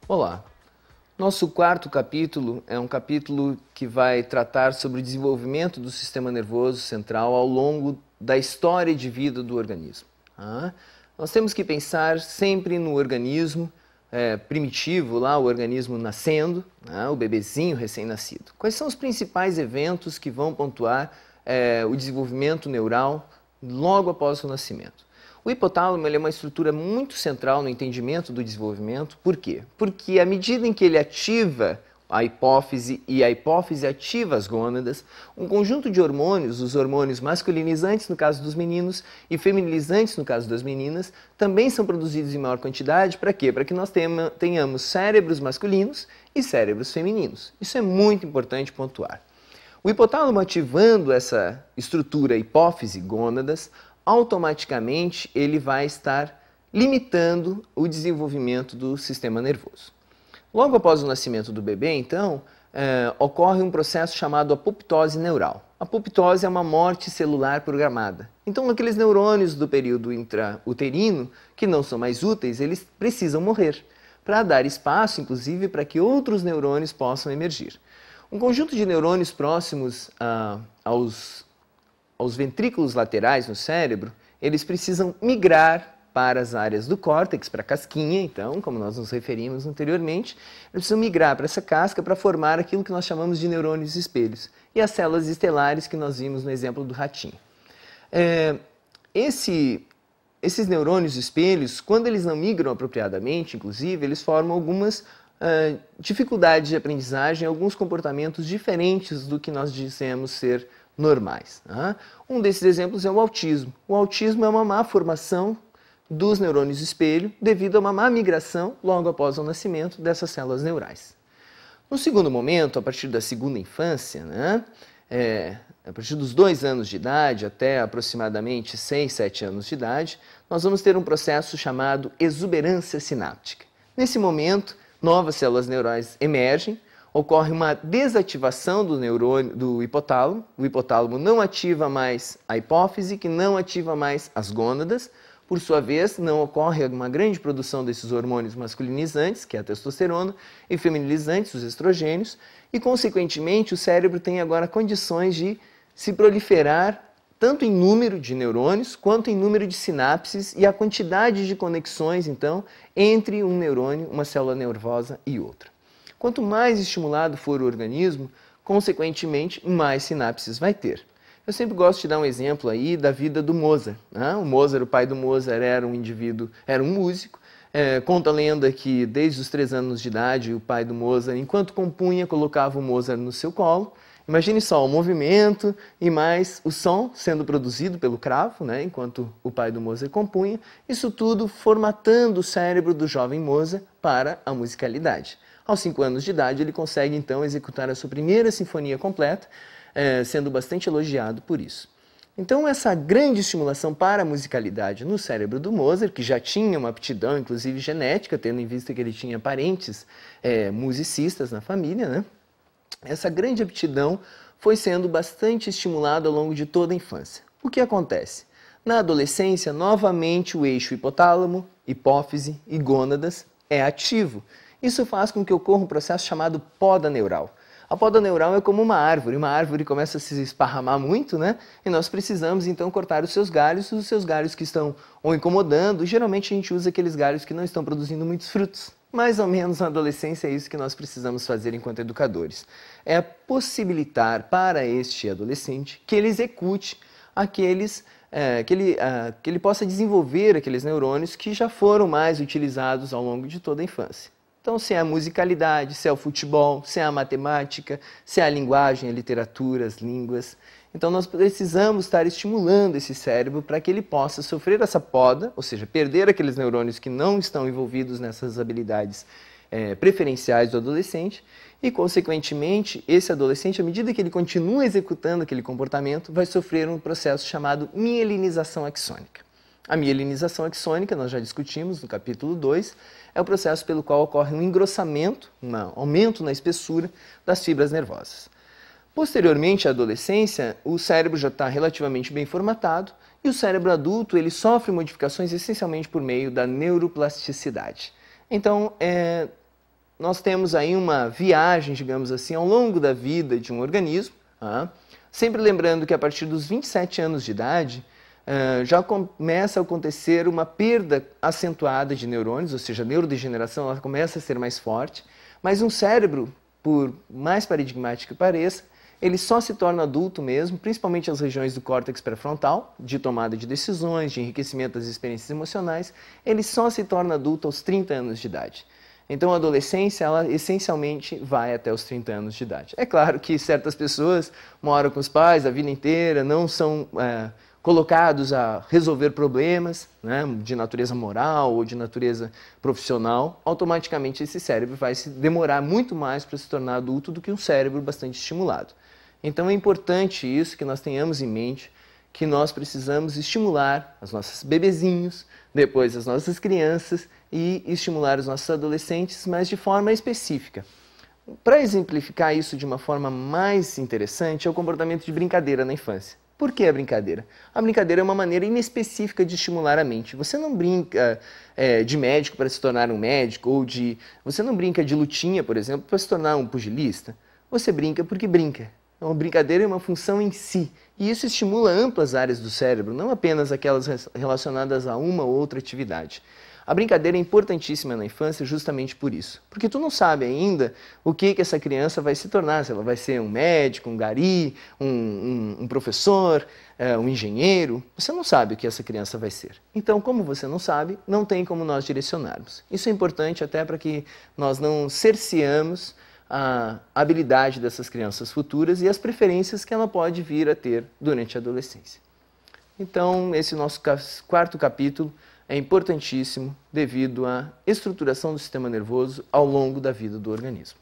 Olá, nosso quarto capítulo é um capítulo que vai tratar sobre o desenvolvimento do sistema nervoso central ao longo da história de vida do organismo. Nós temos que pensar sempre no organismo primitivo, lá o organismo nascendo, o bebezinho recém-nascido. Quais são os principais eventos que vão pontuar o desenvolvimento neural logo após o nascimento? O hipotálamo é uma estrutura muito central no entendimento do desenvolvimento. Por quê? Porque à medida em que ele ativa a hipófise e a hipófise ativa as gônadas, um conjunto de hormônios, os hormônios masculinizantes no caso dos meninos e feminilizantes no caso das meninas, também são produzidos em maior quantidade. Para quê? Para que nós tenhamos cérebros masculinos e cérebros femininos. Isso é muito importante pontuar. O hipotálamo ativando essa estrutura hipófise-gônadas, automaticamente ele vai estar limitando o desenvolvimento do sistema nervoso. Logo após o nascimento do bebê, então, ocorre um processo chamado apoptose neural. A apoptose é uma morte celular programada. Então, aqueles neurônios do período intrauterino, que não são mais úteis, eles precisam morrer, para dar espaço, inclusive, para que outros neurônios possam emergir. Um conjunto de neurônios próximos aos ventrículos laterais no cérebro, eles precisam migrar para as áreas do córtex, para a casquinha, então, como nós nos referimos anteriormente, eles precisam migrar para essa casca para formar aquilo que nós chamamos de neurônios espelhos e as células estelares que nós vimos no exemplo do ratinho. Esses neurônios espelhos, quando eles não migram apropriadamente, inclusive, eles formam algumas dificuldades de aprendizagem, alguns comportamentos diferentes do que nós dizemos ser normais. Um desses exemplos é o autismo. O autismo é uma má formação dos neurônios espelho devido a uma má migração logo após o nascimento dessas células neurais. No segundo momento, a partir da segunda infância, a partir dos 2 anos de idade até aproximadamente 6, 7 anos de idade, nós vamos ter um processo chamado exuberância sináptica. Nesse momento, novas células neurais emergem, ocorre uma desativação do neurônio do hipotálamo. O hipotálamo não ativa mais a hipófise, que não ativa mais as gônadas. Por sua vez, não ocorre uma grande produção desses hormônios masculinizantes, que é a testosterona, e feminilizantes, os estrogênios, e, consequentemente, o cérebro tem agora condições de se proliferar tanto em número de neurônios, quanto em número de sinapses e a quantidade de conexões, então, entre um neurônio, uma célula nervosa e outra. Quanto mais estimulado for o organismo, consequentemente, mais sinapses vai ter. Eu sempre gosto de dar um exemplo aí da vida do Mozart. O Mozart, o pai do Mozart, era um indivíduo, era um músico. Conta a lenda que desde os 3 anos de idade, o pai do Mozart, enquanto compunha, colocava o Mozart no seu colo. Imagine só o movimento e mais o som sendo produzido pelo cravo, enquanto o pai do Mozart compunha. Isso tudo formatando o cérebro do jovem Mozart para a musicalidade. Aos 5 anos de idade, ele consegue então executar a sua primeira sinfonia completa, sendo bastante elogiado por isso. Então, essa grande estimulação para a musicalidade no cérebro do Mozart, que já tinha uma aptidão, inclusive genética, tendo em vista que ele tinha parentes musicistas na família, essa grande aptidão foi sendo bastante estimulada ao longo de toda a infância. O que acontece? Na adolescência, novamente o eixo hipotálamo, hipófise e gônadas é ativo. Isso faz com que ocorra um processo chamado poda neural. A poda neural é como uma árvore começa a se esparramar muito, e nós precisamos então cortar os seus galhos que estão ou incomodando. Geralmente a gente usa aqueles galhos que não estão produzindo muitos frutos. Mais ou menos na adolescência é isso que nós precisamos fazer enquanto educadores. É possibilitar para este adolescente que ele execute que ele possa desenvolver aqueles neurônios que já foram mais utilizados ao longo de toda a infância. Então, se é a musicalidade, se é o futebol, se é a matemática, se é a linguagem, a literatura, as línguas. Então, nós precisamos estar estimulando esse cérebro para que ele possa sofrer essa poda, ou seja, perder aqueles neurônios que não estão envolvidos nessas habilidades preferenciais do adolescente e, consequentemente, esse adolescente, à medida que ele continua executando aquele comportamento, vai sofrer um processo chamado mielinização axônica. A mielinização axônica, nós já discutimos no capítulo 2, é o processo pelo qual ocorre um engrossamento, um aumento na espessura das fibras nervosas. Posteriormente à adolescência, o cérebro já está relativamente bem formatado e o cérebro adulto ele sofre modificações essencialmente por meio da neuroplasticidade. Então, nós temos aí uma viagem, digamos assim, ao longo da vida de um organismo, sempre lembrando que a partir dos 27 anos de idade, já começa a acontecer uma perda acentuada de neurônios, ou seja, a neurodegeneração ela começa a ser mais forte, mas um cérebro, por mais paradigmático que pareça, ele só se torna adulto mesmo, principalmente as regiões do córtex pré-frontal, de tomada de decisões, de enriquecimento das experiências emocionais, ele só se torna adulto aos 30 anos de idade. Então a adolescência, ela essencialmente vai até os 30 anos de idade. É claro que certas pessoas moram com os pais a vida inteira, não são colocados a resolver problemas, né, de natureza moral ou de natureza profissional, automaticamente esse cérebro vai se demorar muito mais para se tornar adulto do que um cérebro bastante estimulado. Então é importante isso, que nós tenhamos em mente, que nós precisamos estimular os nossos bebezinhos, depois as nossas crianças e estimular os nossos adolescentes, mas de forma específica. Para exemplificar isso de uma forma mais interessante é o comportamento de brincadeira na infância. Por que a brincadeira? A brincadeira é uma maneira inespecífica de estimular a mente. Você não brinca de médico para se tornar um médico, ou você não brinca de lutinha, por exemplo, para se tornar um pugilista. Você brinca porque brinca. Então, a brincadeira é uma função em si, e isso estimula amplas áreas do cérebro, não apenas aquelas relacionadas a uma ou outra atividade. A brincadeira é importantíssima na infância justamente por isso, porque tu não sabe ainda o que essa criança vai se tornar, se ela vai ser um médico, um gari, um professor, um engenheiro, você não sabe o que essa criança vai ser. Então, como você não sabe, não tem como nós direcionarmos. Isso é importante até para que nós não cerceamos a habilidade dessas crianças futuras e as preferências que ela pode vir a ter durante a adolescência. Então, esse nosso quarto capítulo é importantíssimo devido à estruturação do sistema nervoso ao longo da vida do organismo.